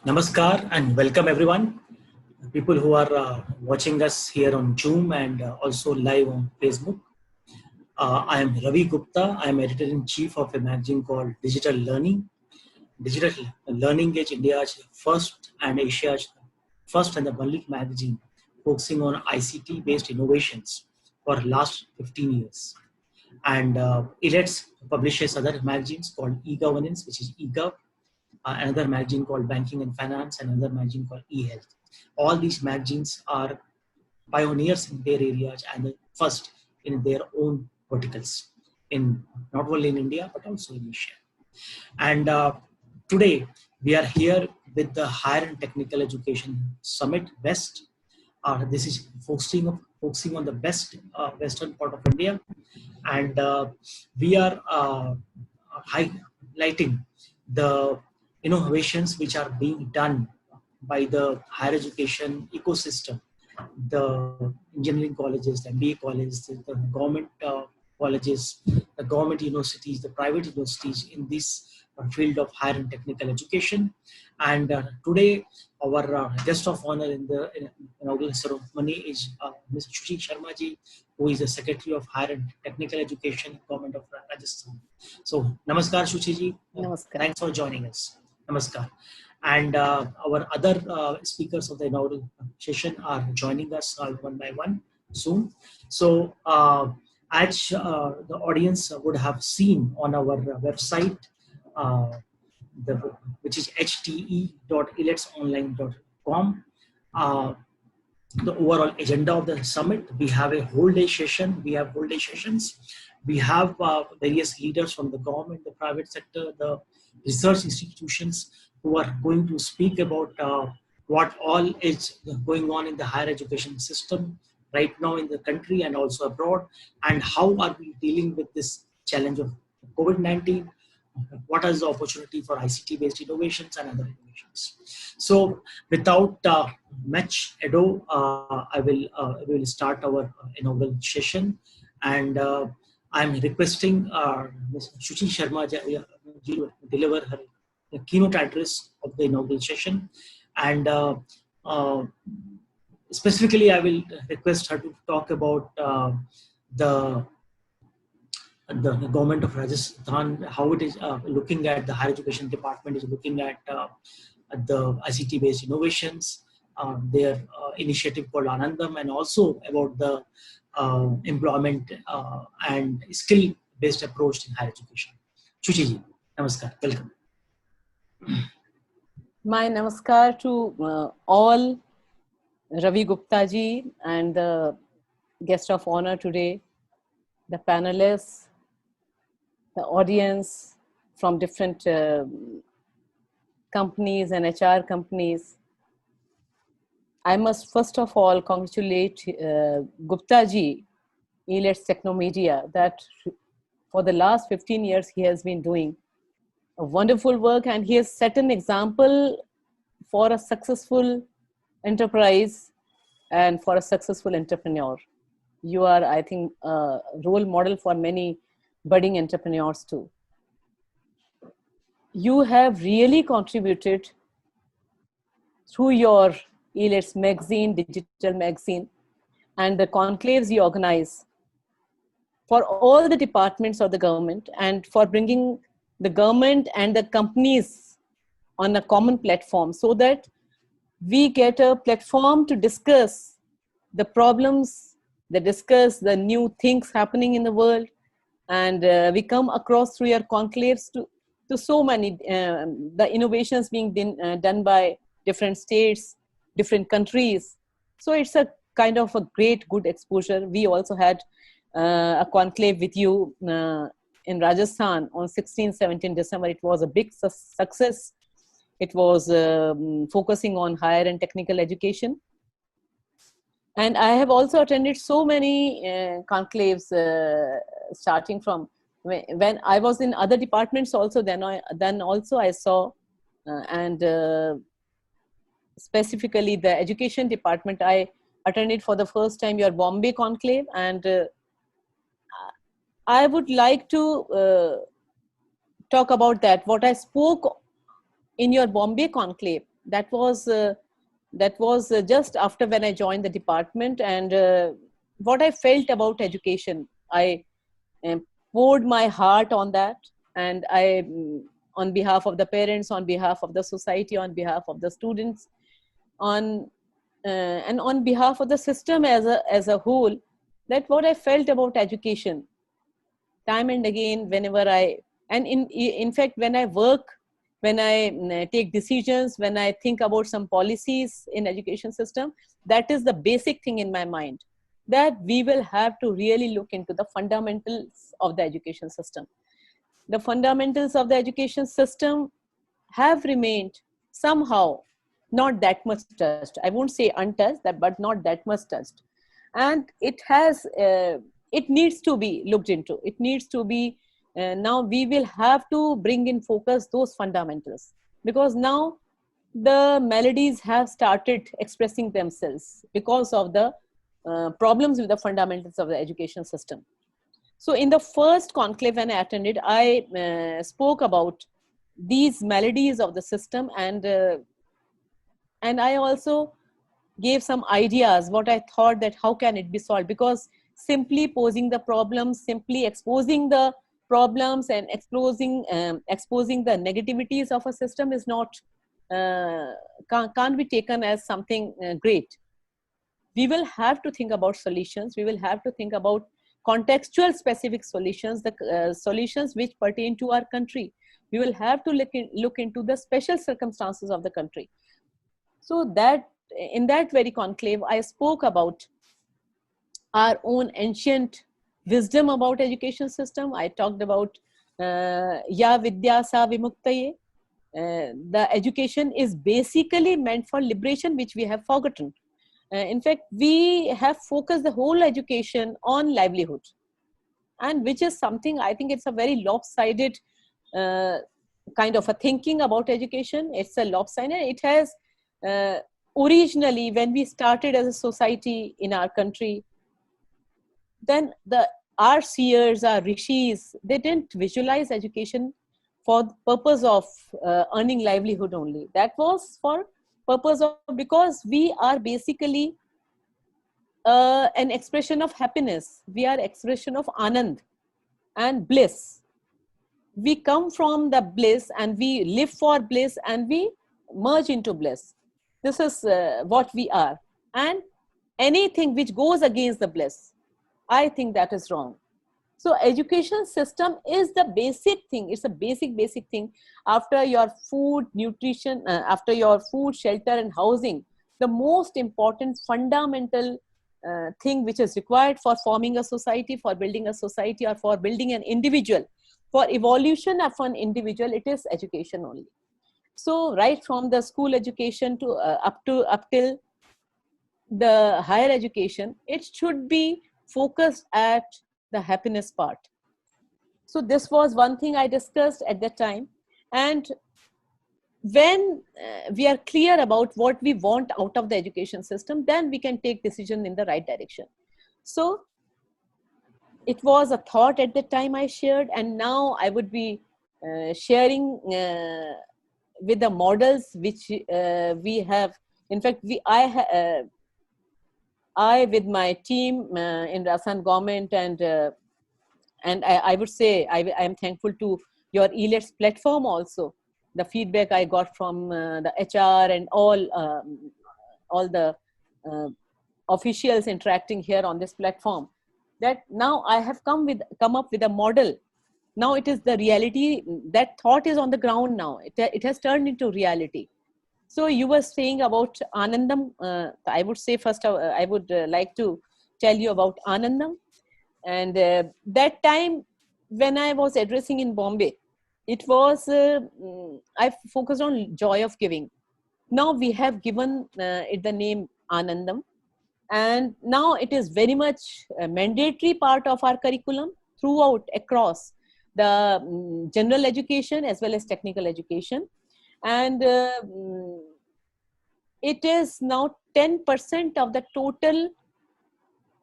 Namaskar and welcome everyone. People who are watching us here on Zoom and also live on Facebook. I am Ravi Gupta. I am editor in chief of a magazine called Digital Learning. Digital Learning is India's first and Asia's first and the only magazine focusing on ICT based innovations for last 15 years. And it publishes other magazines called e-governance, which is eGov, another magazine called Banking and Finance, and another magazine called eHealth. All these magazines are pioneers in their areas and the first in their own verticals, in not only in India but also in Asia. And today we are here with the Higher and Technical Education Summit West. This is focusing on the best western part of India, and we are highlighting the innovations which are being done by the higher education ecosystem, the engineering colleges, the MBA colleges, the government colleges, the government universities, the private universities in this field of higher and technical education. And today, our guest of honor in the inaugural ceremony is Ms. Shuchi Sharma ji, who is the Secretary of Higher and Technical Education, Government of Rajasthan. So, Namaskar, Shuchi ji. Namaskar. Thanks for joining us. Namaskar. And our other speakers of the inaugural session are joining us one by one soon. So, as the audience would have seen on our website, which is hte.eletsonline.com, the overall agenda of the summit. We have a whole day session. We have whole day sessions. We have various leaders from the government, the private sector, the research institutions who are going to speak about what all is going on in the higher education system right now in the country and also abroad, and how are we dealing with this challenge of COVID-19. What is the opportunity for ICT-based innovations and other innovations? So, without much ado, I will start our inaugural session, and I'm requesting Ms. Shuchi Sharma ji to deliver her keynote address of the inaugural session, and specifically, I will request her to talk about the government of Rajasthan, how it is looking at the higher education department is looking at the ICT-based innovations, their initiative called Anandam, and also about the employment and skill-based approach in higher education. Shuchi ji, namaskar, welcome. My namaskar to all Ravi Gupta ji and the guest of honor today, the panelists, the audience from different companies and HR companies. I must first of all congratulate Gupta ji, Elets Technomedia, that for the last 15 years he has been doing a wonderful work, and he has set an example for a successful enterprise and for a successful entrepreneur. You are, I think, a role model for many budding entrepreneurs too. You have really contributed through your Elets magazine, digital magazine, and the conclaves you organize for all the departments of the government, and for bringing the government and the companies on a common platform, so that we get a platform to discuss the problems, they discuss the new things happening in the world, and we come across through your conclaves to so many, the innovations being done by different states, different countries. So it's a kind of a great, good exposure. We also had a conclave with you in Rajasthan on 16-17 December. It was a big success. It was focusing on higher and technical education. And I have also attended so many conclaves, starting from when I was in other departments also, then also I saw, and specifically the education department, I attended for the first time your Bombay conclave, and I would like to talk about that. What I spoke in your Bombay conclave that was just after when I joined the department. And what I felt about education, I poured my heart on that. And I, on behalf of the parents, on behalf of the society, on behalf of the students, on and on behalf of the system as a whole, that what I felt about education, time and again, whenever I, and in fact, when I work, when I take decisions, when I think about some policies in education system, that is the basic thing in my mind, that we will have to really look into the fundamentals of the education system. The fundamentals of the education system have remained somehow not that much touched. I won't say untouched, but not that much touched. And it has, it needs to be looked into. It needs to be, now we will have to bring in focus those fundamentals, because now the melodies have started expressing themselves because of the problems with the fundamentals of the education system. So in the first conclave when I attended, I spoke about these melodies of the system, and I also gave some ideas what I thought that how can it be solved, because simply posing the problems, simply exposing the problems and exposing the negativities of a system is not can't be taken as something great. We will have to think about solutions. We will have to think about contextual specific solutions, the solutions which pertain to our country. We will have to look into the special circumstances of the country. So that in that very conclave, I spoke about our own ancient wisdom about education system. I talked about Ya Vidya Sa Vimuktaye. The education is basically meant for liberation, which we have forgotten. In fact, we have focused the whole education on livelihood, and which is something, I think it's a very lopsided kind of a thinking about education. It's a lopsided. It has originally, when we started as a society in our country, then our seers, our rishis, they didn't visualize education for the purpose of earning livelihood only. That was for purpose of, because we are basically an expression of happiness. We are expression of anand and bliss. We come from the bliss and we live for bliss and we merge into bliss. This is what we are. And anything which goes against the bliss, I think that is wrong. So education system is the basic thing. It's a basic thing. After your food, nutrition, after your food, shelter and housing, the most important fundamental thing which is required for forming a society, for building a society, or for building an individual, for evolution of an individual, it is education only. So right from the school education to up till the higher education, it should be focused at the happiness part. So this was one thing I discussed at that time. And when we are clear about what we want out of the education system, then we can take decision in the right direction. So it was a thought at the time I shared, and now I would be sharing with the models which we have. In fact, I with my team in Rajasthan government, and I would say I am thankful to your ELITS platform also. The feedback I got from the HR and all the officials interacting here on this platform, that now I have come up with a model. Now it is the reality. That thought is on the ground now. It has turned into reality. So you were saying about Anandam. I would say first, I would like to tell you about Anandam. And that time when I was addressing in Bombay, it was, I focused on joy of giving. Now we have given it the name Anandam. And now it is very much a mandatory part of our curriculum throughout, across the general education as well as technical education. And it is now 10% of the total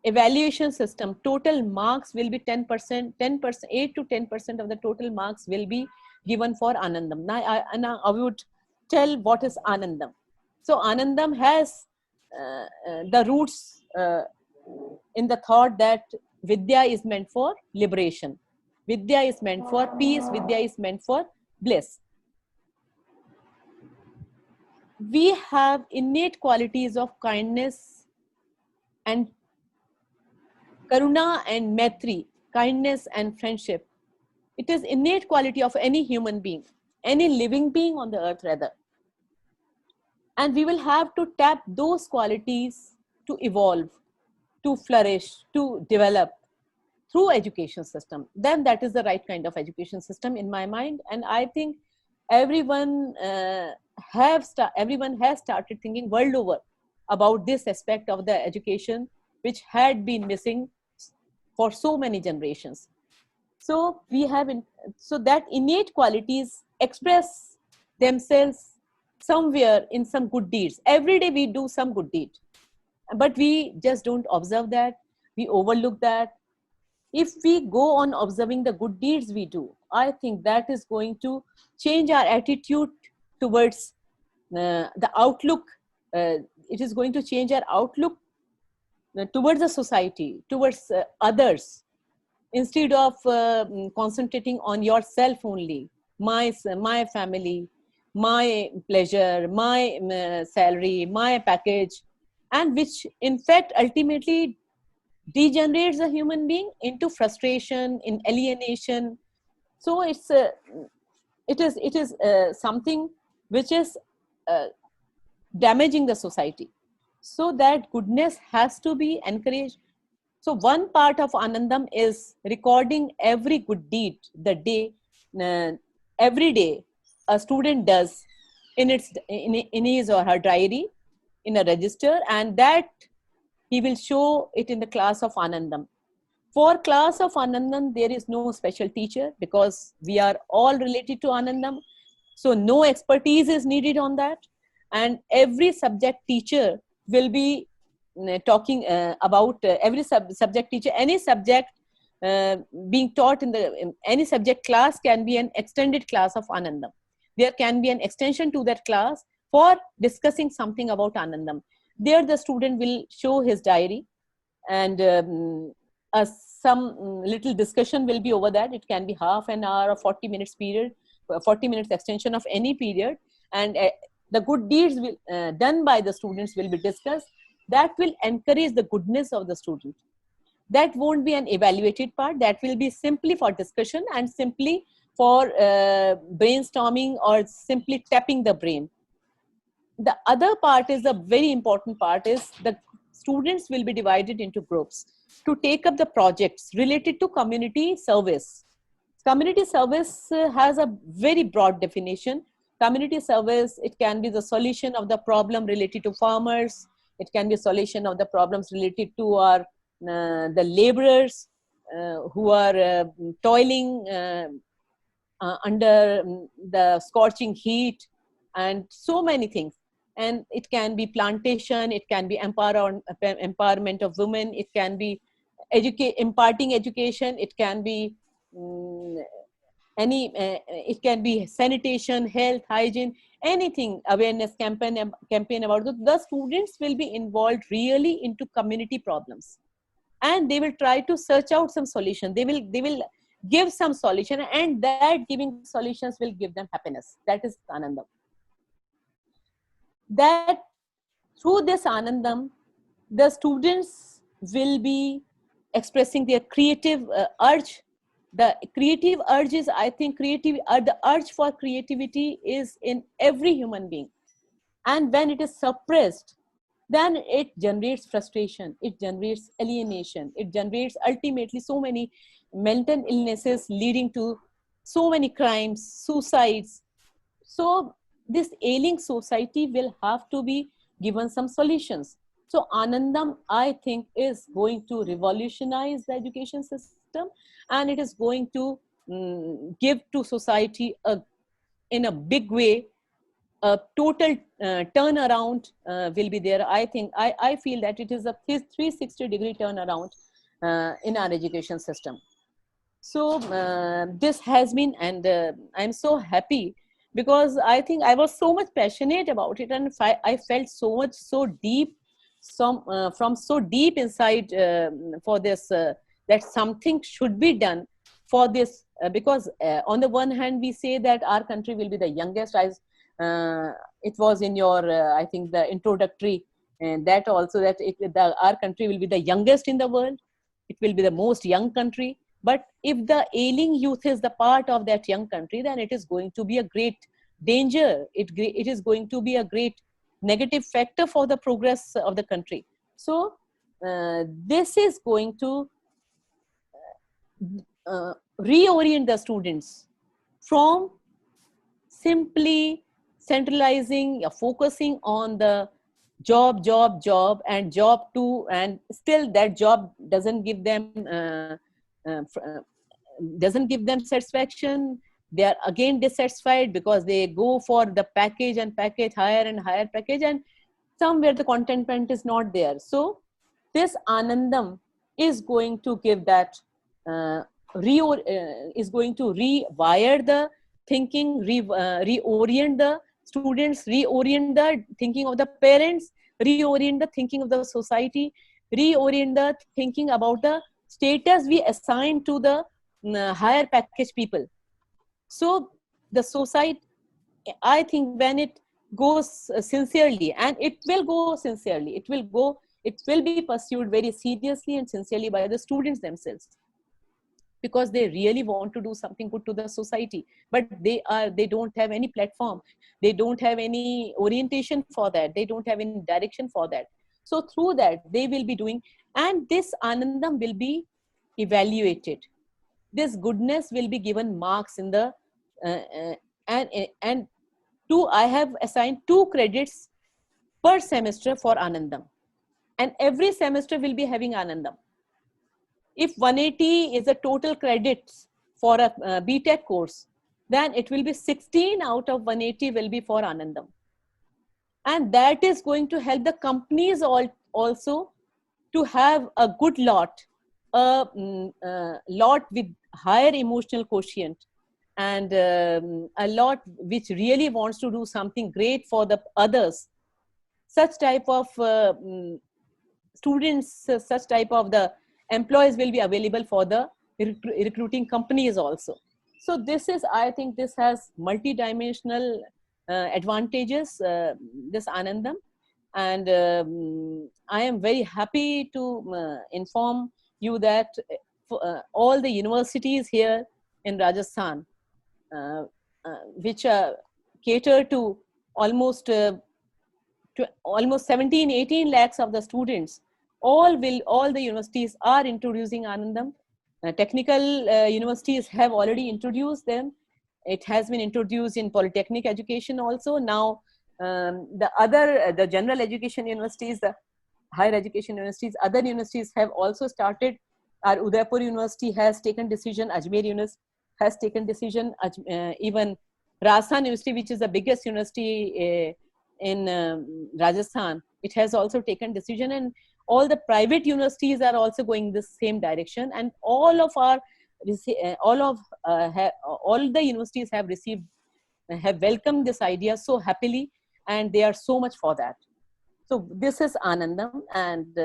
evaluation system. Total marks will be 10%, 8 to 10% of the total marks will be given for Anandam. Now I would tell what is Anandam. So Anandam has the roots in the thought that Vidya is meant for liberation. Vidya is meant for peace. Vidya is meant for bliss. We have innate qualities of kindness and karuna and maitri, kindness and friendship. It is innate quality of any human being, any living being on the earth rather. And we will have to tap those qualities to evolve, to flourish, to develop through education system. Then that is the right kind of education system in my mind. And I think everyone everyone has started thinking world over about this aspect of the education, which had been missing for so many generations. So we have so that innate qualities express themselves somewhere in some good deeds. Every day we do some good deed, but we just don't observe that. We overlook that. If we go on observing the good deeds we do, I think that is going to change our attitude towards the outlook. It is going to change our outlook towards the society, towards others, instead of concentrating on yourself only, my family, my pleasure, my salary, my package, and which in fact ultimately degenerates a human being into frustration, in alienation. So it is something which is damaging the society. So that goodness has to be encouraged. So one part of Anandam is recording every good deed the day, every day a student does in his or her diary, in a register, and that he will show it in the class of Anandam. For class of Anandam, there is no special teacher because we are all related to Anandam. So no expertise is needed on that. And every subject teacher will be talking about every subject teacher. Any subject being taught in any subject class can be an extended class of Anandam. There can be an extension to that class for discussing something about Anandam. There the student will show his diary, and some little discussion will be over that. It can be half an hour or 40 minutes period, 40 minutes extension of any period. And the good deeds done by the students will be discussed. That will encourage the goodness of the student. That won't be an evaluated part. That will be simply for discussion and simply for brainstorming or simply tapping the brain. The other part is a very important part is the students will be divided into groups to take up the projects related to community service. Community service has a very broad definition. Community service, it can be the solution of the problem related to farmers. It can be a solution of the problems related to our the laborers who are toiling under the scorching heat, and so many things. And it can be plantation, it can be empowerment of women, it can be imparting education, it can be it can be sanitation, health, hygiene, anything, awareness campaign about it. The students will be involved really into community problems, and they will try to search out some solution. They will give some solution, and that giving solutions will give them happiness. That is Anandam. That through this Anandam, the students will be expressing their creative urge. The creative urge is, I think, the urge for creativity is in every human being. And when it is suppressed, then it generates frustration, it generates alienation, it generates ultimately so many mental illnesses leading to so many crimes, suicides. So this ailing society will have to be given some solutions. So Anandam, I think, is going to revolutionize the education system, and it is going to give to society in a big way. A total turnaround will be there. I think, I feel that it is a 360-degree turnaround in our education system. So this has been, and I'm so happy because I think I was so much passionate about it, and I felt so much, so deep, from so deep inside, for this, that something should be done for this, because on the one hand we say that our country will be the youngest, as it was in your, I think, the introductory, and that also, that our country will be the youngest in the world, it will be the most young country. But if the ailing youth is the part of that young country, then it is going to be a great danger. It is going to be a great negative factor for the progress of the country. So this is going to reorient the students from simply centralizing, focusing on the job, and job too, and still that job doesn't give them satisfaction. They are again dissatisfied because they go for the package and package, higher and higher package, and somewhere the contentment is not there. So this Anandam is going to give that, is going to rewire the thinking, reorient the students, reorient the thinking of the parents, reorient the thinking of the society, reorient the thinking about the status we assign to the higher package people. So the society, I think, when it goes sincerely, and it will go sincerely, it will be pursued very seriously and sincerely by the students themselves, because they really want to do something good to the society, but they don't have any platform, they don't have any orientation for that, they don't have any direction for that. So through that they will be doing, and this Anandam will be evaluated, this goodness will be given marks in the, and I have assigned 2 credits per semester for Anandam, and every semester will be having Anandam. If 180 is the total credits for a BTech course, then it will be 16 out of 180 will be for Anandam. And that is going to help the companies also to have a good lot, a lot with higher emotional quotient, and a lot which really wants to do something great for the others. Such type of students, such type of the employees will be available for the recruiting companies also. So this is, I think, this has multi-dimensional advantages, this Anandam. And I am very happy to inform you that all the universities here in Rajasthan, which cater to almost 17-18 lakhs of the students, all the universities are introducing Anandam. Technical universities have already introduced them. It has been introduced in polytechnic education also. Now the general education universities, the higher education universities, other universities have also started. Our Udaipur University has taken decision, Ajmer University has taken decision, even Rajasthan University, which is the biggest university in Rajasthan, it has also taken decision, and all the private universities are also going the same direction, and all the universities have welcomed this idea so happily, and they are so much for that. So this is Anandam, and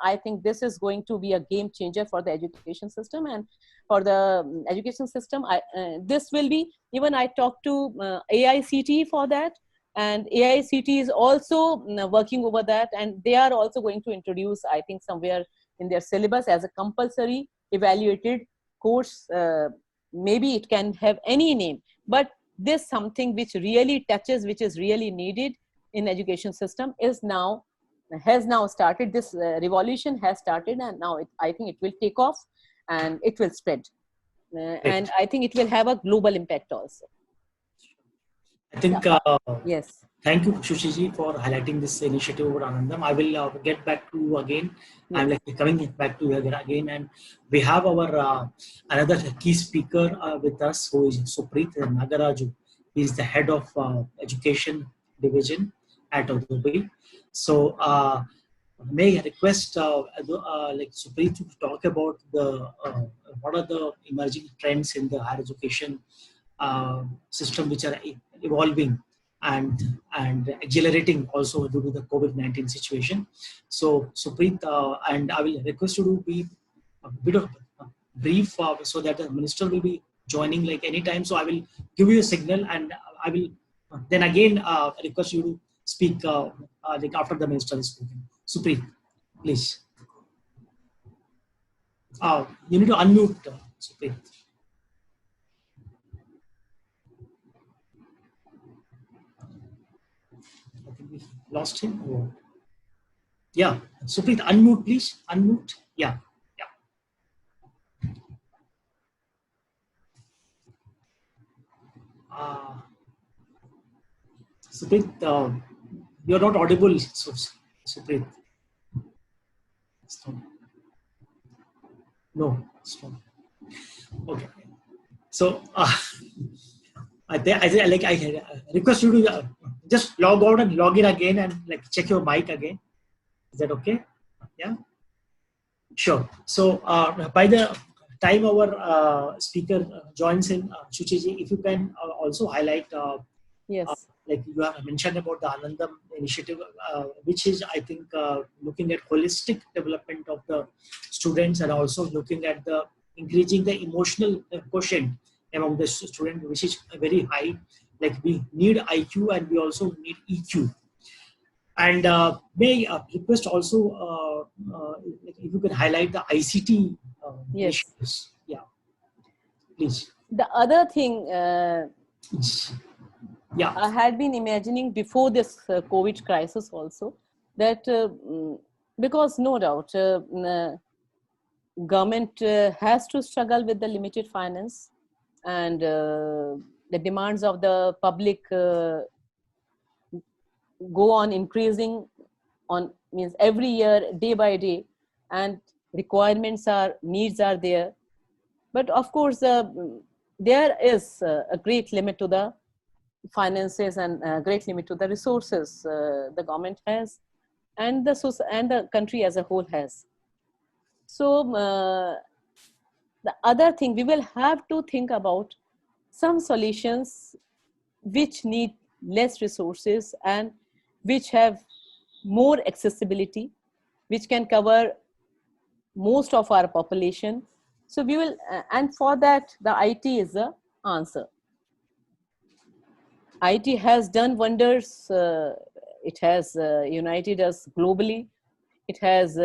I think this is going to be a game changer for the education system. And for the education system, this will be, even I talked to AICTE for that, and AICTE is also working over that, and they are also going to introduce, I think, somewhere in their syllabus as a compulsory evaluated course. Maybe it can have any name, but this something which really touches, which is really needed in education system, has now started. This revolution has started, and now I think it will take off and it will spread, and I think it will have a global impact also. I think, yes. Thank you, Shushiji, for highlighting this initiative over Anandam. I will get back to you again. Yes. I'm coming back to you again, and we have our another key speaker with us, who is Supreet Nagaraju. He is the head of education division at Dubai. So, may I request Supreet to talk about what are the emerging trends in the higher education system which are evolving and accelerating also due to the COVID-19 situation. So Supreet, and I will request you to be a bit of brief so that the minister will be joining like anytime. So I will give you a signal and I will then again request you to speak like after the minister is spoken. Supreet, please. You need to unmute, Supreet. I think we lost him. Or... Yeah, Supreet, unmute, please. Unmute. Yeah, yeah. Supreet, you're not audible, Supreet. Stop. No, stop. Okay. So, I request you to just log out and log in again and like check your mic again. Is that okay? Yeah. Sure. So by the time our speaker joins in, Shuchiji, if you can also highlight, Yes. like you have mentioned about the Anandam initiative, which is, I think, looking at holistic development of the students and also looking at the increasing the emotional quotient among the student, which is very high. Like we need IQ and we also need EQ. And may I request also if you can highlight the ICT Yes. issues. Yeah, please. The other thing Yeah. I had been imagining before this COVID crisis also that because no doubt government has to struggle with the limited finance and the demands of the public go on increasing on means every year day by day, and needs are there, but of course there is a great limit to the finances and a great limit to the resources the government has and the country as a whole has. So the other thing, we will have to think about some solutions which need less resources and which have more accessibility, which can cover most of our population. So we will, and for that, the IT is the answer. IT has done wonders. It has united us globally. It has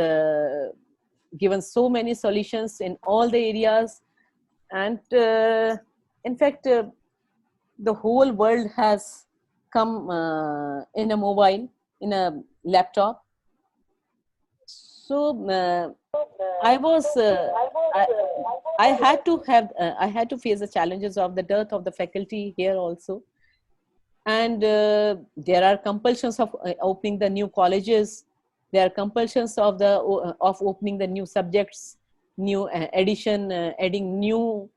given so many solutions in all the areas. And in fact, the whole world has come in a mobile, in a laptop. So I had to face the challenges of the dearth of the faculty here also. And there are compulsions of opening the new colleges. There are compulsions of opening the new subjects, new addition, adding new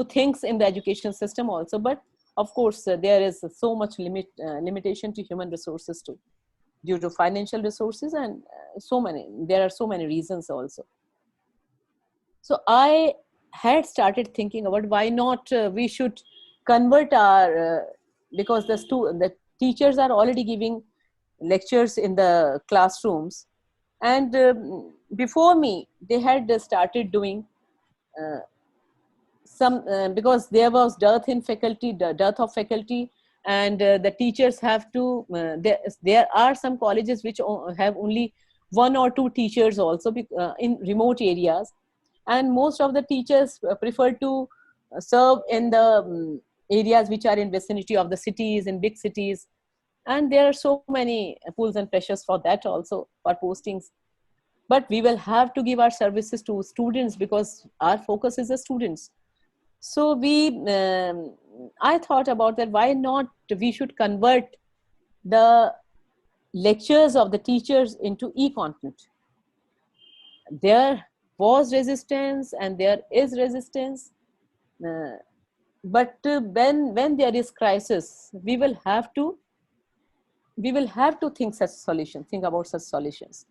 things in the education system also. But of course, there is so much limitation to human resources too, due to financial resources and there are so many reasons also. So I had started thinking about why not we should convert our because the teachers are already giving lectures in the classrooms, and before me they had started doing some because there was dearth of faculty, and the teachers have to there are some colleges which have only one or two teachers also in remote areas, and most of the teachers prefer to serve in the areas which are in vicinity of the cities, in big cities, and there are so many pulls and pressures for that also, for postings. But we will have to give our services to students because our focus is the students. So I thought about that, why not we should convert the lectures of the teachers into e-content. There was resistance and there is resistance, but when there is crisis, we will have to think about such solutions.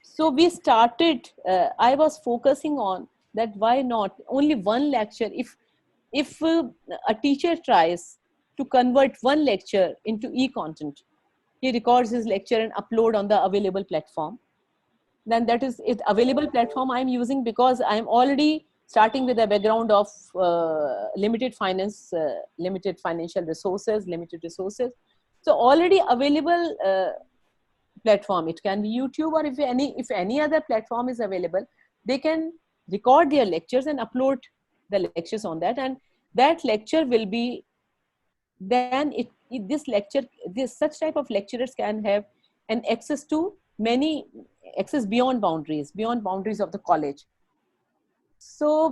So we started, I was focusing on that why not only one lecture? If a teacher tries to convert one lecture into e-content, he records his lecture and upload on the available platform, then that is it. Available platform I'm using because I'm already starting with a background of limited finance, limited financial resources, limited resources. So already available platform, it can be YouTube, or if any other platform is available, they can record their lectures and upload the lectures on that, and that lecture will be then this lecture, this such type of lecturers can have an access to many, access beyond boundaries of the college. So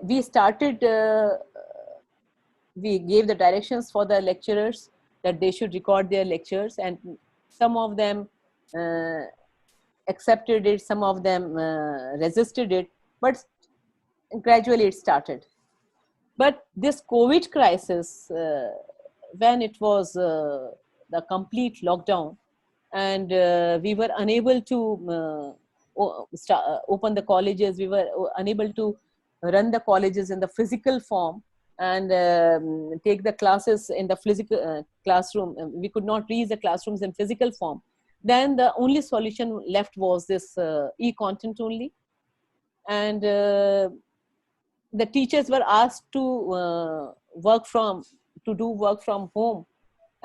we started we gave the directions for the lecturers that they should record their lectures, and some of them uh, accepted it, some of them resisted it, but gradually it started. But this COVID crisis, when it was the complete lockdown, and we were unable to open the colleges, we were unable to run the colleges in the physical form and take the classes in the physical classroom. We could not reach the classrooms in physical form. Then the only solution left was this e-content only. And the teachers were asked to do work from home,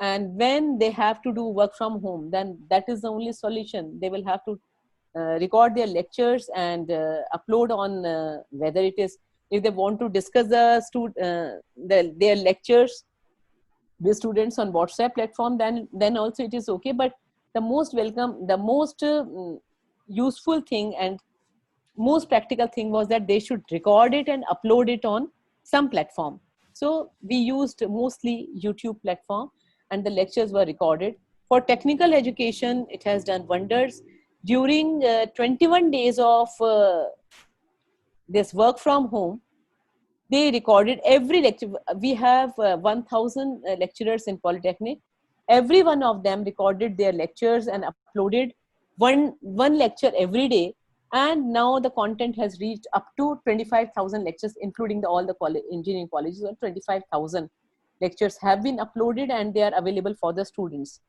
and when they have to do work from home, then that is the only solution. They will have to record their lectures and upload on whether it is, if they want to discuss their lectures with students on WhatsApp platform, then also it is okay. But the most welcome, the most useful thing and most practical thing was that they should record it and upload it on some platform. So we used mostly YouTube platform, and the lectures were recorded. For technical education, it has done wonders. During 21 days of this work from home, they recorded every lecture. We have 1,000 lecturers in Polytechnic. Every one of them recorded their lectures and uploaded one lecture every day. And now the content has reached up to 25,000 lectures, including all the engineering colleges. 25,000 lectures have been uploaded, and they are available for the students.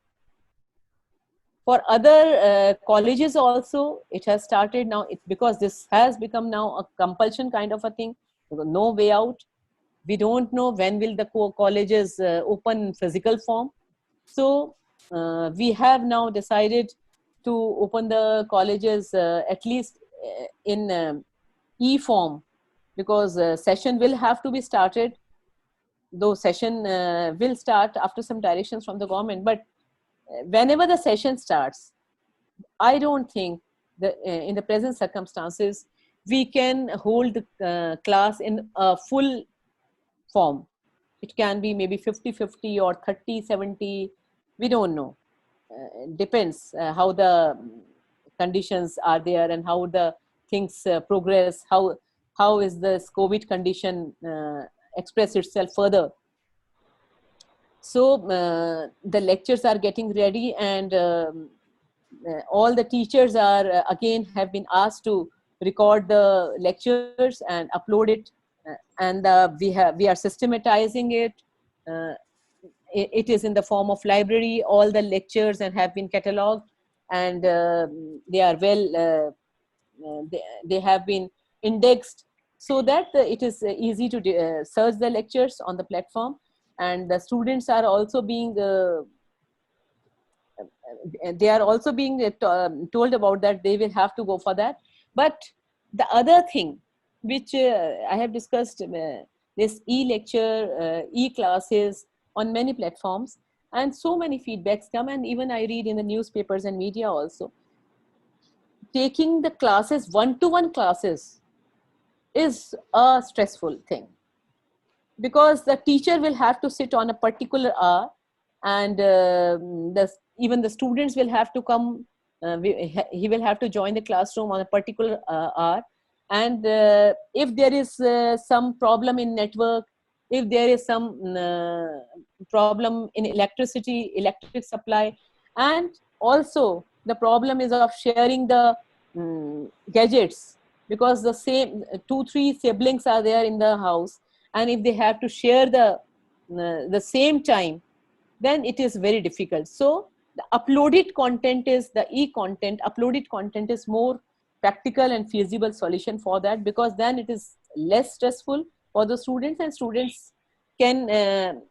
For other colleges also, it has started now, because this has become now a compulsion kind of a thing. No way out. We don't know when will the colleges open in physical form. So we have now decided to open the colleges at least in e-form, because session will have to be started, though session will start after some directions from the government. But whenever the session starts, I don't think that in the present circumstances, we can hold the class in a full form. It can be maybe 50-50 or 30-70. We don't know. Depends how the conditions are there and how the things progress, how is this COVID condition express itself further. So the lectures are getting ready, and all the teachers are again have been asked to record the lectures and upload it, and we are systematizing it. It is in the form of library, all the lectures, and have been catalogued, and they are they have been indexed, so that it is easy to search the lectures on the platform. And the students are also being told about that. They will have to go for that. But the other thing which I have discussed, this e-lecture, e-classes on many platforms, and so many feedbacks come, and even I read in the newspapers and media also. Taking the classes, one-to-one classes, is a stressful thing, because the teacher will have to sit on a particular hour, and even the students will have to come. He will have to join the classroom on a particular hour, and if there is some problem in network, if there is some problem in electric supply, and also the problem is of sharing the gadgets, because the same 2-3 siblings are there in the house, and if they have to share the same time, then it is very difficult. So the uploaded content is the e-content. Uploaded content is more practical and feasible solution for that, because then it is less stressful for the students, and students can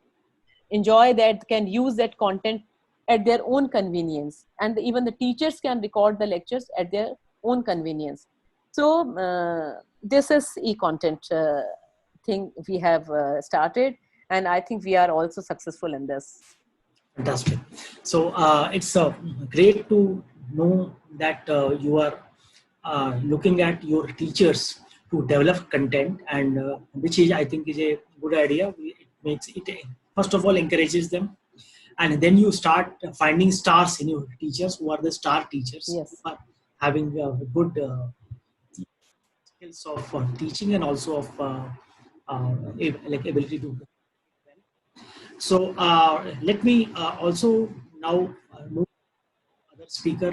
enjoy that, can use that content at their own convenience, and even the teachers can record the lectures at their own convenience. So this is e-content thing we have started, and I think we are also successful in this. Fantastic. So it's great to know that you are looking at your teachers to develop content, and which is, I think, is a good idea. It makes it, first of all, encourages them, and then you start finding stars in your teachers who are the star teachers, Yes. who are having good skills of teaching and also of like ability to. So let me also now move to other speaker,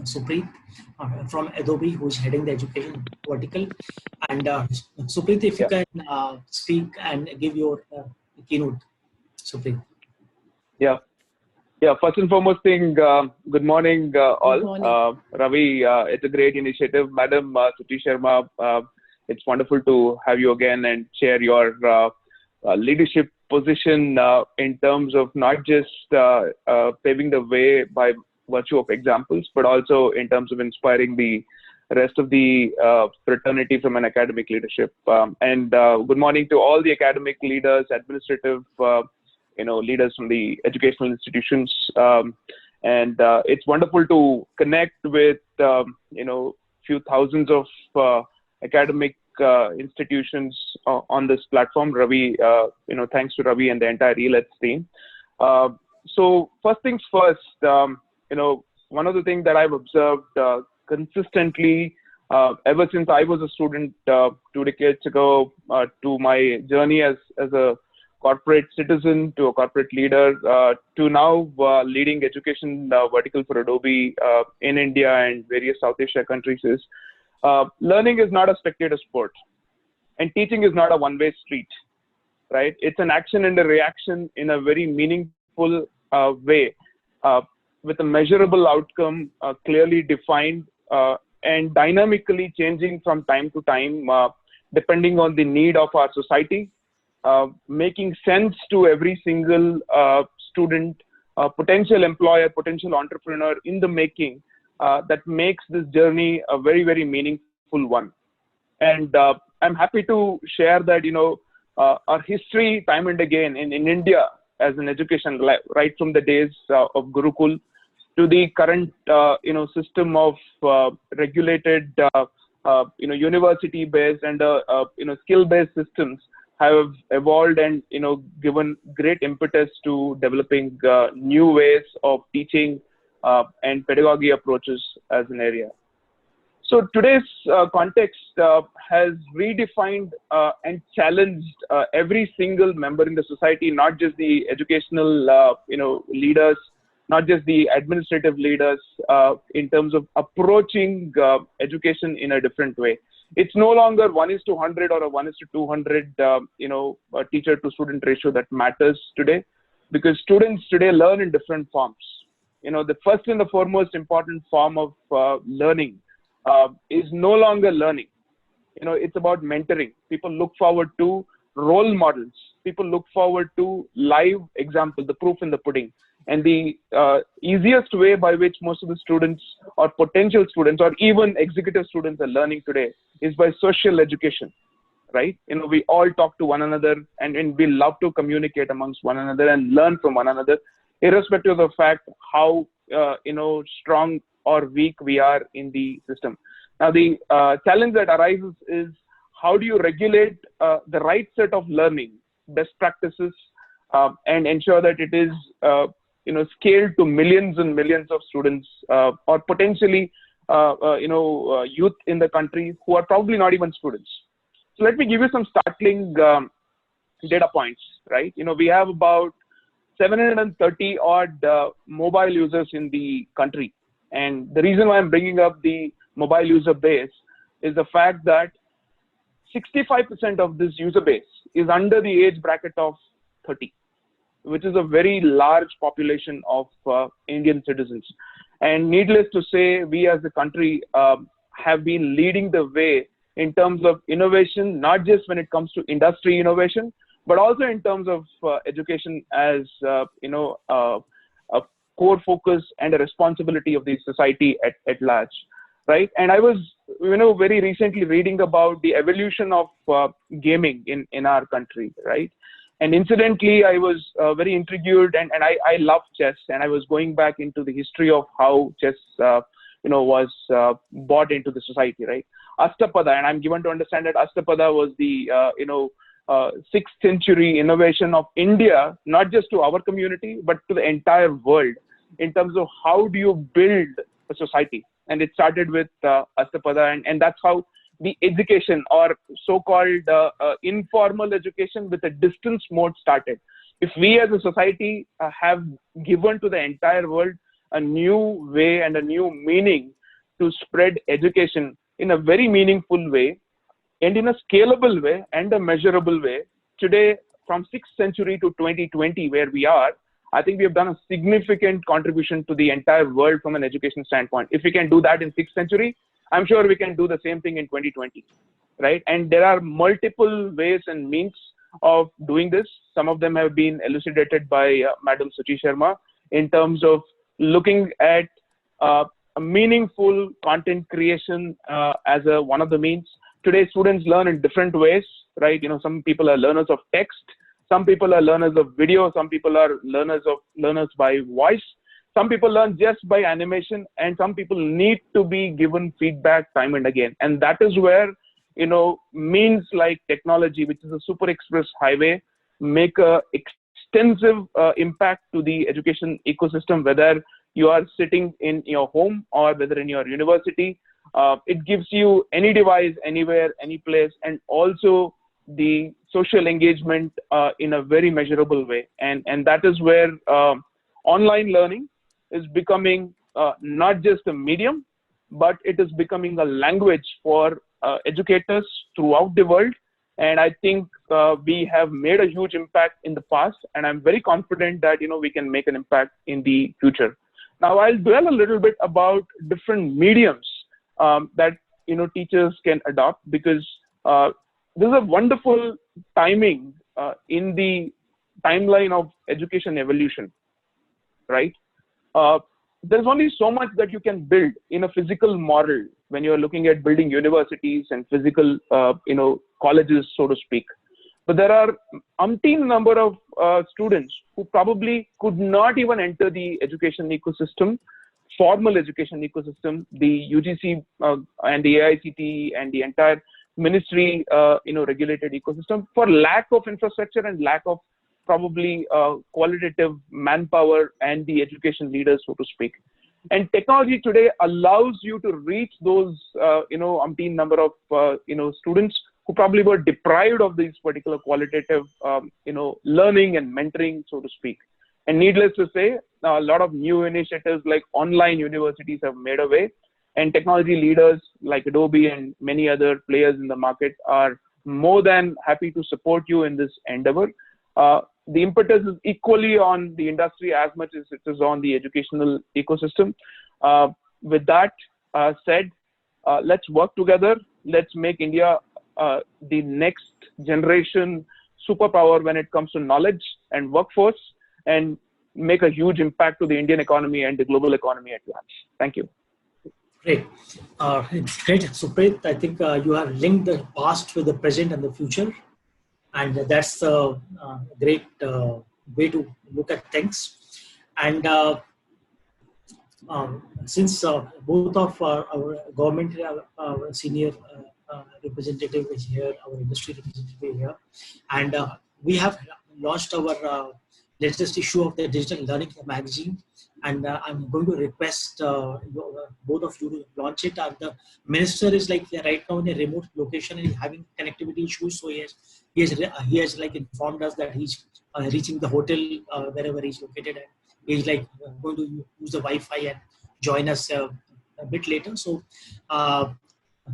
Supreet from Adobe, who is heading the education vertical. And Supreet, if you can speak and give your keynote, Supreet. Yeah. Yeah. First and foremost thing, good morning, all. Good morning. Ravi, it's a great initiative. Madam Suti Sharma, it's wonderful to have you again and share your leadership position in terms of not just paving the way by virtue of examples, but also in terms of inspiring the rest of the fraternity from an academic leadership. And good morning to all the academic leaders, administrative leaders from the educational institutions. And it's wonderful to connect with, few thousands of academic institutions on this platform. Ravi, thanks to Ravi and the entire ELETS team. So first things first, one of the things that I've observed consistently ever since I was a student 2 decades ago, to my journey as a corporate citizen, to a corporate leader, to now leading education vertical for Adobe in India and various South Asia countries, is learning is not a spectator sport, and teaching is not a one-way street, right? It's an action and a reaction in a very meaningful way, with a measurable outcome clearly defined and dynamically changing from time to time, depending on the need of our society, making sense to every single student, potential employer, potential entrepreneur in the making, that makes this journey a very, very meaningful one. And I'm happy to share that, our history time and again in India as an education, right from the days of Gurukul to the current, system of regulated, university-based and, skill-based systems, have evolved and given great impetus to developing new ways of teaching and pedagogy approaches as an area. So today's context has redefined and challenged every single member in the society, not just the educational leaders, not just the administrative leaders, in terms of approaching education in a different way. It's no longer 1:100 or a 1:200, teacher to student ratio that matters today, because students today learn in different forms. The first and the foremost important form of learning is no longer learning. It's about mentoring. People look forward to role models. People look forward to live examples, the proof in the pudding. And the easiest way by which most of the students or potential students or even executive students are learning today is by social education, right? We all talk to one another, and we love to communicate amongst one another and learn from one another, irrespective of the fact how, strong or weak we are in the system. Now, the challenge that arises is, how do you regulate the right set of learning, best practices, and ensure that it is scaled to millions and millions of students, or potentially youth in the country who are probably not even students. So let me give you some startling data points, right? We have about 730 odd mobile users in the country. And the reason why I'm bringing up the mobile user base is the fact that 65% of this user base is under the age bracket of 30, which is a very large population of Indian citizens. And needless to say, we as a country have been leading the way in terms of innovation, not just when it comes to industry innovation, but also in terms of education as a core focus and a responsibility of the society at large. Right. And I was, very recently reading about the evolution of gaming in our country. Right. And incidentally, I was very intrigued and I love chess. And I was going back into the history of how chess, was brought into the society. Right. Ashtapada. And I'm given to understand that Ashtapada was the, 6th century innovation of India, not just to our community, but to the entire world in terms of how do you build a society. And it started with Ashtapada, and that's how the education or so-called informal education with a distance mode started. If we as a society have given to the entire world a new way and a new meaning to spread education in a very meaningful way and in a scalable way and a measurable way, today from 6th century to 2020 where we are, I think we have done a significant contribution to the entire world from an education standpoint. If we can do that in 6th century, I'm sure we can do the same thing in 2020, right? And there are multiple ways and means of doing this. Some of them have been elucidated by Madam Suchi Sharma in terms of looking at a meaningful content creation as one of the means. Today, students learn in different ways, right? Some people are learners of text. Some people are learners of video. Some people are learners by voice. Some people learn just by animation, and some people need to be given feedback time and again. And that is where, means like technology, which is a super express highway, make a extensive impact to the education ecosystem, whether you are sitting in your home or whether in your university. It gives you any device, anywhere, any place, and also the social engagement in a very measurable way. And that is where online learning is becoming not just a medium, but it is becoming a language for educators throughout the world. And I think we have made a huge impact in the past, and I'm very confident that we can make an impact in the future. Now I'll dwell a little bit about different mediums that teachers can adopt, because there's a wonderful timing in the timeline of education evolution, right? There's only so much that you can build in a physical model when you're looking at building universities and physical, colleges, so to speak. But there are umpteen number of students who probably could not even enter the education ecosystem, formal education ecosystem, the UGC and the AICTE and the entire ministry, regulated ecosystem, for lack of infrastructure and lack of probably qualitative manpower and the education leaders, so to speak. And technology today allows you to reach those, umpteen number of, students who probably were deprived of these particular qualitative, learning and mentoring, so to speak. And needless to say, a lot of new initiatives like online universities have made a way, and technology leaders like Adobe and many other players in the market are more than happy to support you in this endeavor. The impetus is equally on the industry as much as it is on the educational ecosystem. With that said, let's work together. Let's make India the next generation superpower when it comes to knowledge and workforce, and make a huge impact to the Indian economy and the global economy at large. Thank you. Great. It's great, Suprit. I think you have linked the past with the present and the future. And that's a great way to look at things. And since both of our government senior representative is here, our industry representative is here, and we have launched our latest issue of the Digital Learning Magazine, and I'm going to request both of you to launch it. And the minister is like right now in a remote location and having connectivity issues, so he has like informed us that he's reaching the hotel wherever he's located, and he's like going to use the Wi-Fi and join us a bit later. So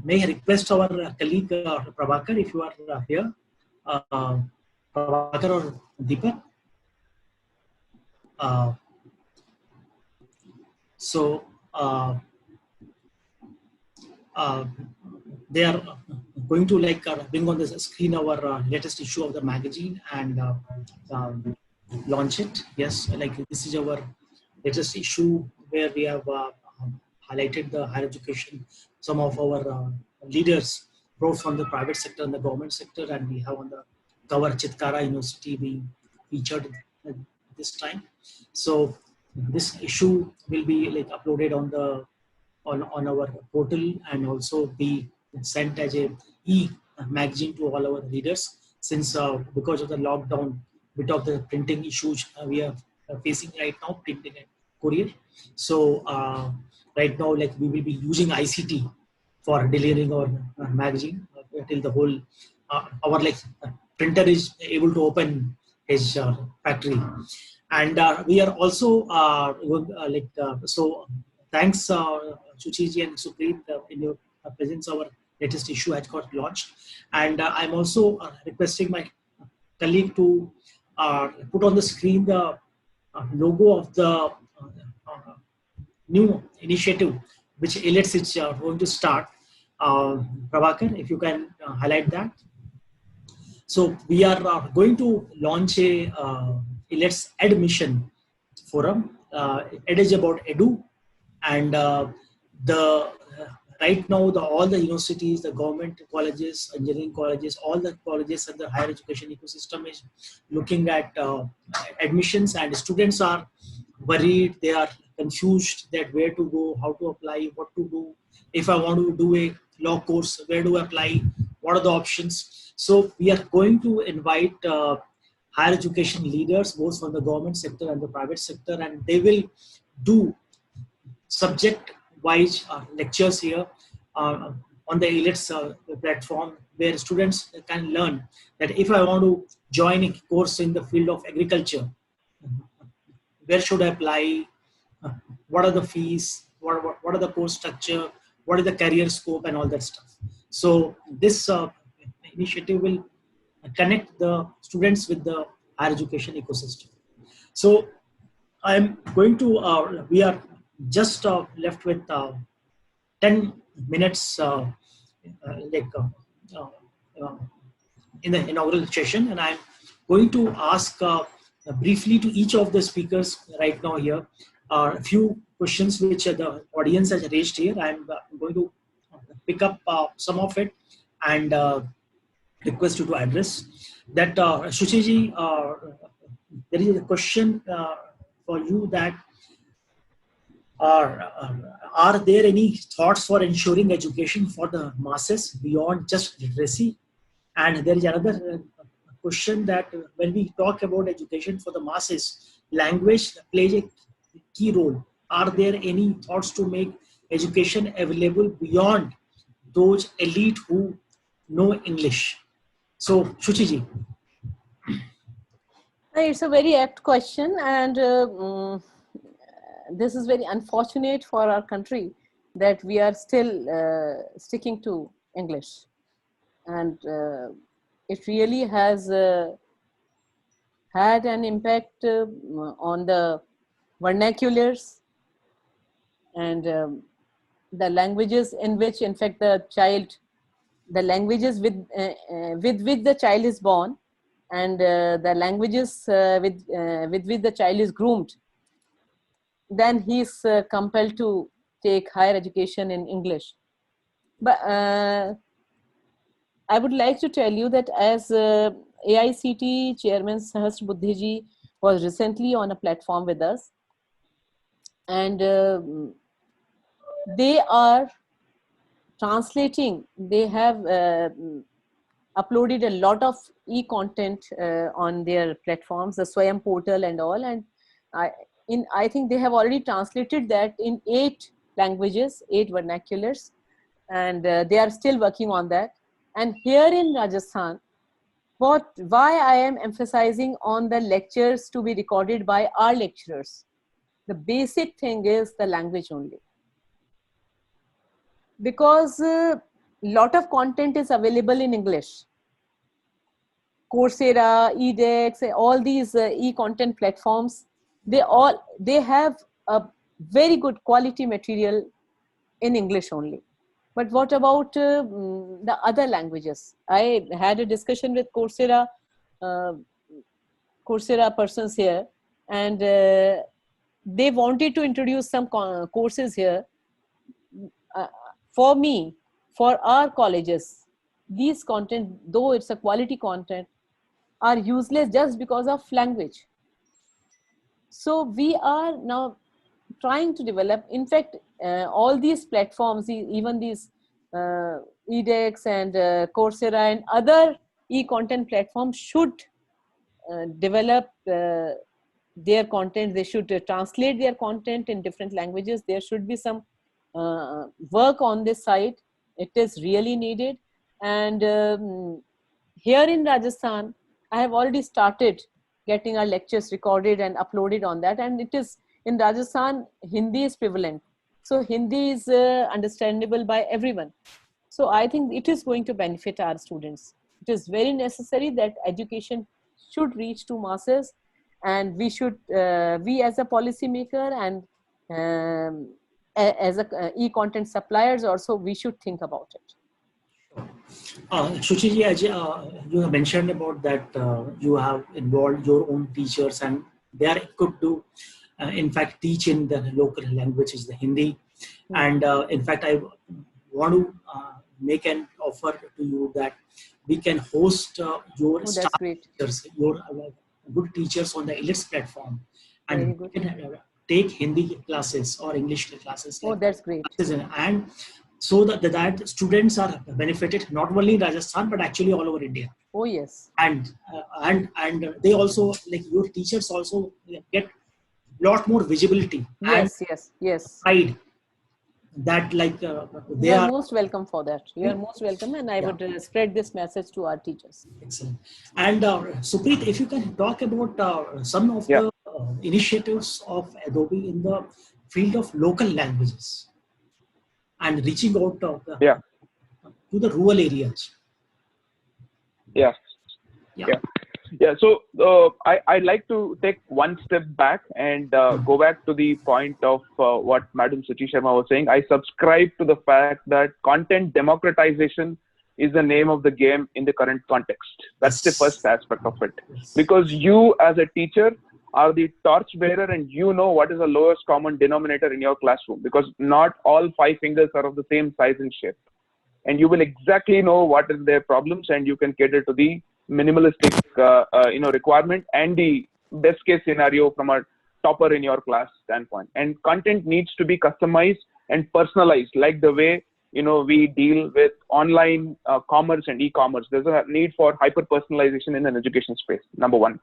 may I request our colleague Prabhakar, if you are here, Prabhakar or Deepak. So they are going to bring on the screen our latest issue of the magazine and launch it. Yes, like this is our latest issue where we have highlighted the higher education, some of our leaders, both from the private sector and the government sector, and we have on the cover Chitkara University being featured this time. So this issue will be like uploaded on the on our portal and also be sent as a e-magazine to all our readers, since because of the lockdown, bit of the printing issues we are facing right now, printing and courier. So right now, like we will be using ICT for delivering our magazine till the whole our printer is able to open his factory, and we are also so thanks Suchiji and Supreet in your presence. Our latest issue has got launched, and I'm also requesting my colleague to put on the screen the logo of the new initiative which ILETS is going to start. Prabhakar, if you can highlight that. So we are going to launch a ILETS Admission Forum. It is about edu, and the right now all the universities, the government colleges, engineering colleges, all the colleges and the higher education ecosystem is looking at admissions, and students are worried, they are confused that where to go, how to apply, what to do. If I want to do a law course, where do I apply, what are the options? So we are going to invite higher education leaders, both from the government sector and the private sector, and they will do subject-wise lectures here on the ILETS platform, where students can learn that if I want to join a course in the field of agriculture, where should I apply, what are the fees, what are the course structure, what is the career scope, and all that stuff. So this initiative will connect the students with the higher education ecosystem. So I'm going to, we are just left with 10 minutes in the inaugural session, and I'm going to ask briefly to each of the speakers right now here a few questions which the audience has raised here. I'm going to pick up some of it and request you to address that. Shuchiji, there is a question for you that are there any thoughts for ensuring education for the masses beyond just literacy? And there is another question that when we talk about education for the masses, language plays a key role. Are there any thoughts to make education available beyond those elite who know English? So, Shuchiji. It's a very apt question, and this is very unfortunate for our country that we are still sticking to English, and it really has had an impact on the vernaculars and the languages in which, in fact, the languages with which the child is born, and the languages with which the child is groomed. Then he is compelled to take higher education in English. But I would like to tell you that as AICT Chairman Sahasra Buddhiji was recently on a platform with us, and they are translating, they have uploaded a lot of e-content on their platforms, the Swayam portal and all, and I think they have already translated that in 8 languages, 8 vernaculars, and they are still working on that. And here in Rajasthan, why I am emphasizing on the lectures to be recorded by our lecturers, the basic thing is the language only. Because lot of content is available in English. Coursera, edX, all these e-content platforms, they have a very good quality material in English only. But what about the other languages? I had a discussion with Coursera persons here, and they wanted to introduce some courses here. For me, for our colleges, these content, though it's a quality content, are useless just because of language. So we are now trying to develop, in fact, all these platforms, even these edX and Coursera and other e-content platforms should develop their content. They should translate their content in different languages. There should be some work on this side. It is really needed. And here in Rajasthan, I have already started getting our lectures recorded and uploaded on that. And it is in Rajasthan, Hindi is prevalent. So Hindi is understandable by everyone. So I think it is going to benefit our students. It is very necessary that education should reach to masses, and we should, we as a policymaker and as a e-content suppliers also, we should think about it. Shuchi, you have mentioned about that you have involved your own teachers and they are equipped to, in fact, teach in the local language, is the Hindi. And in fact, I want to make an offer to you that we can host your staff teachers, your good teachers on the IELTS platform, and we can take Hindi classes or English classes. Oh, that's great. And so that students are benefited not only in Rajasthan but actually all over India. Oh yes. And they also, like your teachers also get lot more visibility. Yes, and yes. Pride. That they are most welcome for that. You are most welcome, and I would spread this message to our teachers. Excellent. And Supreet, if you can talk about some of the initiatives of Adobe in the field of local languages and reaching out to the rural areas. So I'd like to take one step back and go back to the point of what Madam Suchi Sharma was saying. I subscribe to the fact that content democratization is the name of the game in the current context. That's the first aspect of it. Because you as a teacher are the torch bearer, and you know what is the lowest common denominator in your classroom, because not all 5 fingers are of the same size and shape. And you will exactly know what is their problems, and you can cater to the minimalistic requirement and the best case scenario from a topper in your class standpoint. And content needs to be customized and personalized, like the way we deal with online commerce and e-commerce. There's a need for hyper personalization in an education space, number one.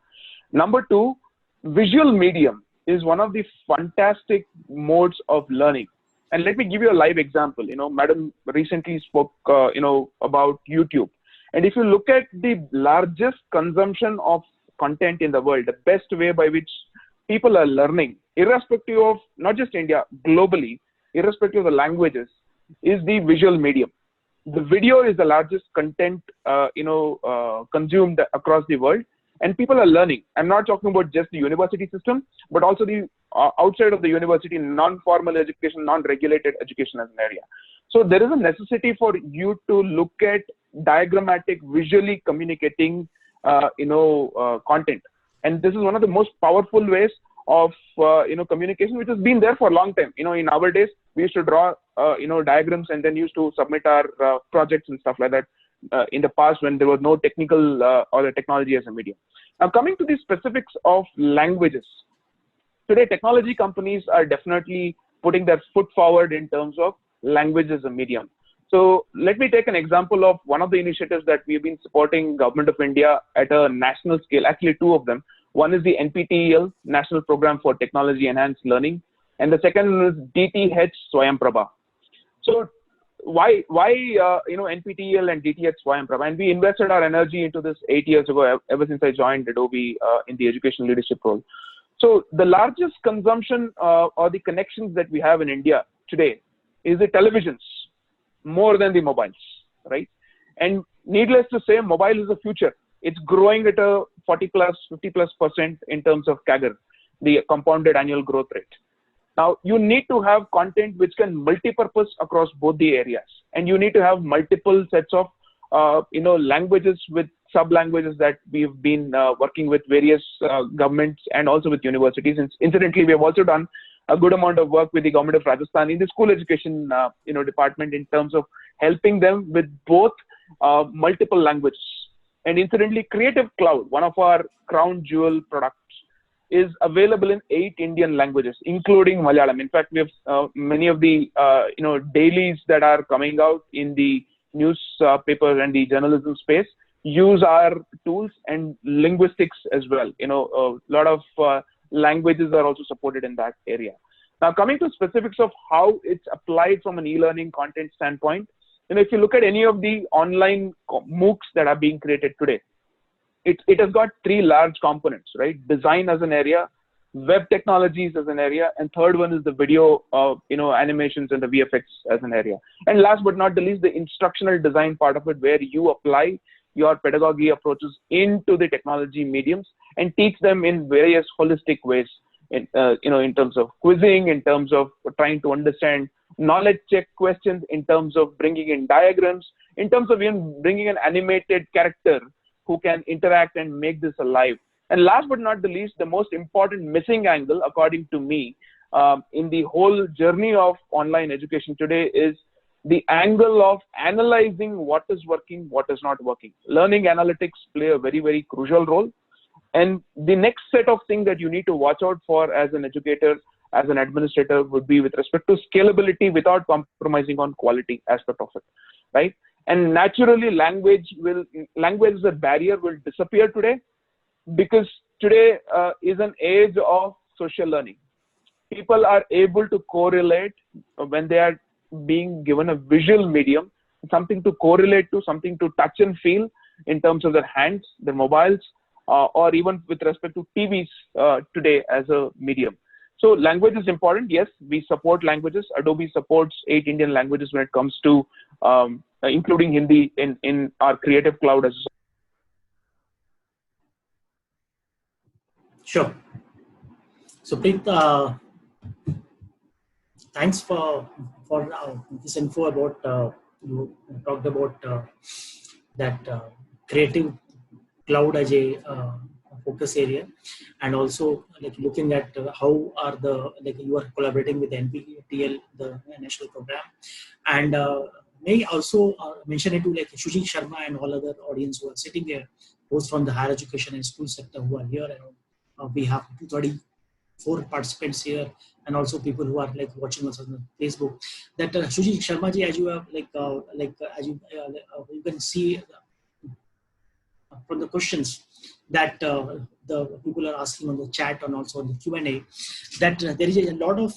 Number two, visual medium is one of the fantastic modes of learning. And let me give you a live example. Madam recently spoke about YouTube. And if you look at the largest consumption of content in the world, the best way by which people are learning, irrespective of not just India, globally, irrespective of the languages, is the visual medium. The video is the largest content, consumed across the world, and people are learning. I'm not talking about just the university system, but also the outside of the university, non-formal education, non-regulated education as an area. So there is a necessity for you to look at diagrammatic, visually communicating, content. And this is one of the most powerful ways of, communication, which has been there for a long time. In our days, we used to draw, diagrams and then used to submit our projects and stuff like that in the past when there was no technical or the technology as a medium. Now, coming to the specifics of languages. Today, technology companies are definitely putting their foot forward in terms of language as a medium. So let me take an example of one of the initiatives that we've been supporting Government of India at a national scale, actually 2 of them. One is the NPTEL, National Program for Technology Enhanced Learning, and the second is DTH Swayamprabha. So why NPTEL and DTH Swayamprabha? And we invested our energy into this 8 years ago, ever since I joined Adobe in the education leadership role. So the largest consumption or the connections that we have in India today is the televisions. more than the mobiles, right? And needless to say, mobile is the future. It's growing at a 40 plus, 50+% in terms of CAGR, the compounded annual growth rate. Now, you need to have content which can multi-purpose across both the areas. And you need to have multiple sets of, languages with sub-languages that we've been working with various governments and also with universities. And incidentally, we have also done a good amount of work with the government of Rajasthan in the school education, department in terms of helping them with both multiple languages. And incidentally, Creative Cloud, one of our crown jewel products, is available in 8 Indian languages, including Malayalam. In fact, we have many of the dailies that are coming out in the newspapers and the journalism space use our tools, and linguistics as well. A lot of languages are also supported in that area. Now, coming to specifics of how it's applied from an e-learning content standpoint, if you look at any of the online MOOCs that are being created today, it has got 3 large components, right? Design as an area, web technologies as an area, and third one is the video, animations and the VFX as an area. And last but not the least, the instructional design part of it, where you apply your pedagogy approaches into the technology mediums and teach them in various holistic ways, in terms of quizzing, in terms of trying to understand knowledge check questions, in terms of bringing in diagrams, in terms of even bringing an animated character who can interact and make this alive. And last but not the least, the most important missing angle, according to me, in the whole journey of online education today is the angle of analyzing what is working, what is not working. Learning analytics play a very, very crucial role. And the next set of things that you need to watch out for as an educator, as an administrator, would be with respect to scalability without compromising on quality aspect of it, right? And naturally, language as a barrier will disappear today, because today is an age of social learning. People are able to correlate when they are being given a visual medium, something to correlate to, something to touch and feel in terms of their hands, their mobiles, or even with respect to TVs today as a medium. So language is important. Yes, we support languages. Adobe supports 8 Indian languages when it comes to including Hindi in our Creative Cloud as well. Sure. So, Preet, thanks for this info about you talked about that Creative Cloud as a focus area, and also like looking at how are you are collaborating with NPTEL, the national program, and may also mention it to like Shuji Sharma and all other audience who are sitting here, both from the higher education and school sector who are here. We have 234 participants here, and also people who are like watching us on Facebook. That Shuji Sharma ji, as you have as you can see from the questions that the people are asking on the chat and also on the Q&A, that there is a lot of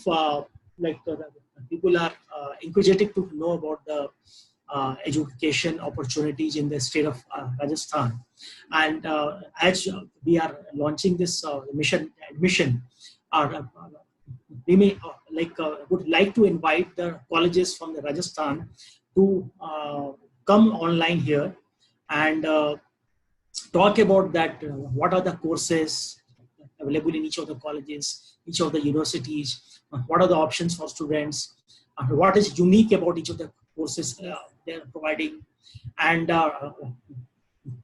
people are inquisitive to know about the education opportunities in the state of Rajasthan. And as we are launching this mission admission, we may would like to invite the colleges from the Rajasthan to come online here and talk about that. What are the courses available in each of the colleges, each of the universities? What are the options for students? What is unique about each of the courses they are providing? And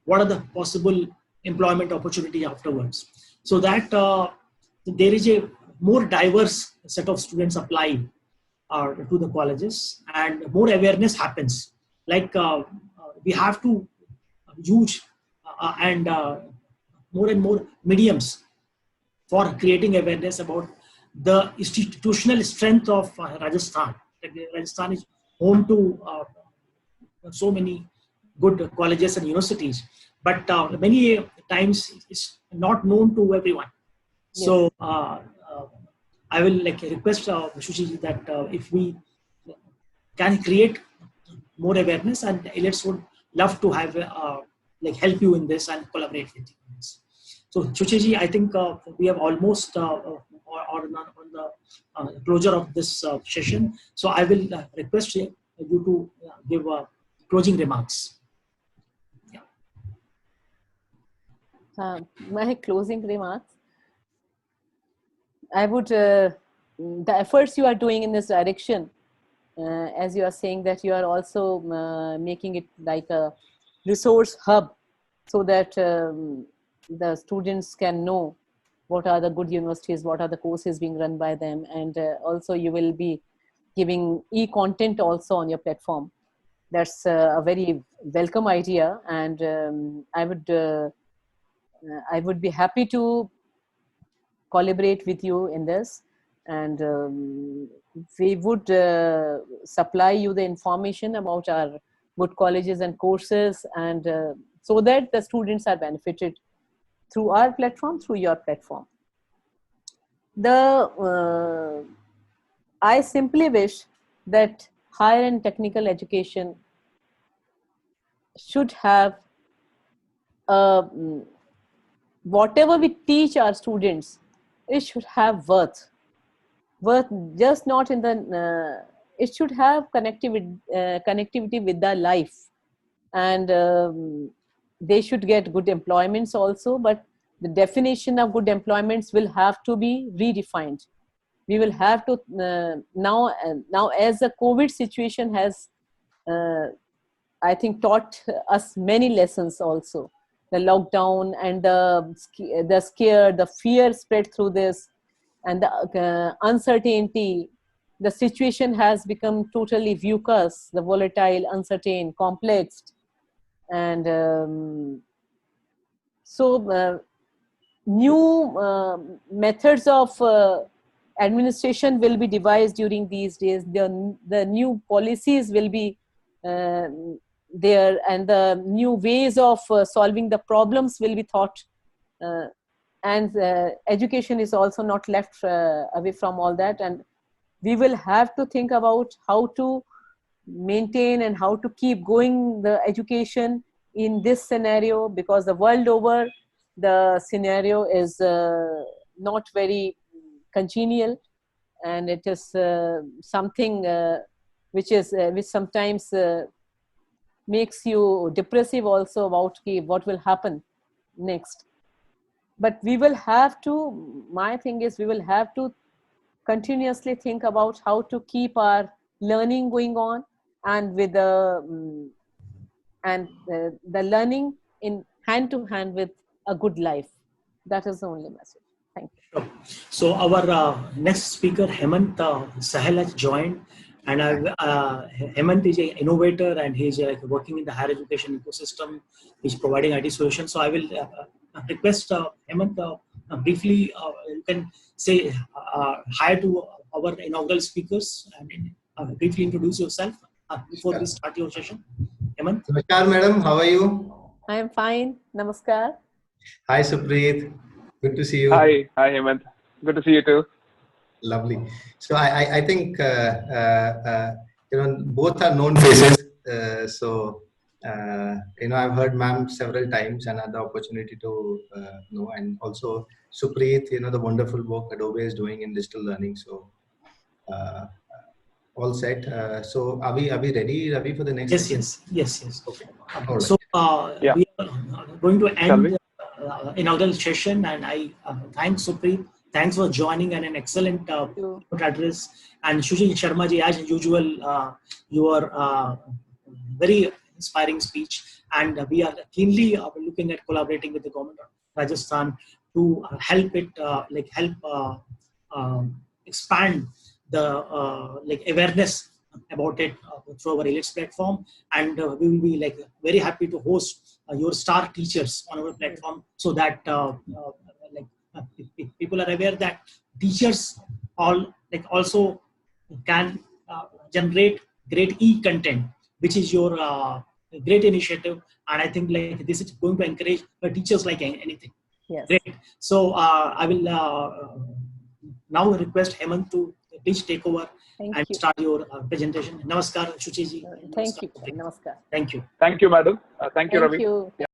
what are the possible employment opportunity afterwards? So that there is a more diverse set of students apply to the colleges, and more awareness happens. We have to use and more mediums for creating awareness about the institutional strength of Rajasthan. Rajasthan is home to so many good colleges and universities, but many times it's not known to everyone. Yes. So I will request Shuji that if we can create more awareness, and IELTS would love to have help you in this and collaborate with you in this. So Shuchi, I think we have almost on the closure of this session. So I will request you to give closing remarks. My closing remarks. I would, the efforts you are doing in this direction, as you are saying that you are also making it like a resource hub so that the students can know what are the good universities, what are the courses being run by them, and also you will be giving e-content also on your platform. That's a very welcome idea, and I would be happy to collaborate with you in this, and we would supply you the information about our good colleges and courses, and so that the students are benefited through our platform, through your platform. I simply wish that higher and technical education should have whatever we teach our students, it should have worth just not in the it should have connectivity with their life, and they should get good employments also, but the definition of good employments will have to be redefined. We will have to now as the COVID situation has I think taught us many lessons also. The lockdown and the scare, the fear spread through this, and the uncertainty. The situation has become totally VUCAS, the volatile, uncertain, complex, and so new methods of administration will be devised during these days. The new policies will be there, and the new ways of solving the problems will be thought, and education is also not left away from all that, and we will have to think about how to maintain and how to keep going the education in this scenario, because the world over the scenario is not very congenial, and it is something which sometimes makes you depressive also about what will happen next. But we will have to, my thing is, we will have to continuously think about how to keep our learning going on, and with the learning in hand to hand with a good life. That is the only message. Thank you. Sure. So our next speaker, Hemant Sahel, has joined, and Hemant is an innovator, and he's working in the higher education ecosystem. He's providing IT solutions. So I will request Hemant briefly. You can say hi to our inaugural speakers and briefly introduce yourself before we start your session. Hemant. Namaskar, madam. How are you? I am fine. Namaskar. Hi, Supreet. Good to see you. Hi, Hemant. Good to see you too. Lovely. So I think both are known faces. I've heard ma'am several times and had the opportunity to know, and also Supreet, the wonderful work Adobe is doing in digital learning. So all set. So are we ready, Ravi, for the next? Yes. Okay. Right. So yeah. we are going to end inaugural session, and I thank Supreet. Thanks for joining, and an excellent address. And Suji Sharma ji, as usual, your very inspiring speech. And we are keenly looking at collaborating with the government of Rajasthan to help it, expand the awareness about it through our IELTS platform. And we will be very happy to host your star teachers on our platform, so that people are aware that teachers also can generate great e-content, which is your great initiative. And I think this is going to encourage the teachers like anything. Yes. Great. So I will now request Hemant to please take over and start your presentation. Namaskar, Shuchi ji. Thank you. Namaskar. Thank you. Thank you, madam. Thank you, Ravi. Thank you.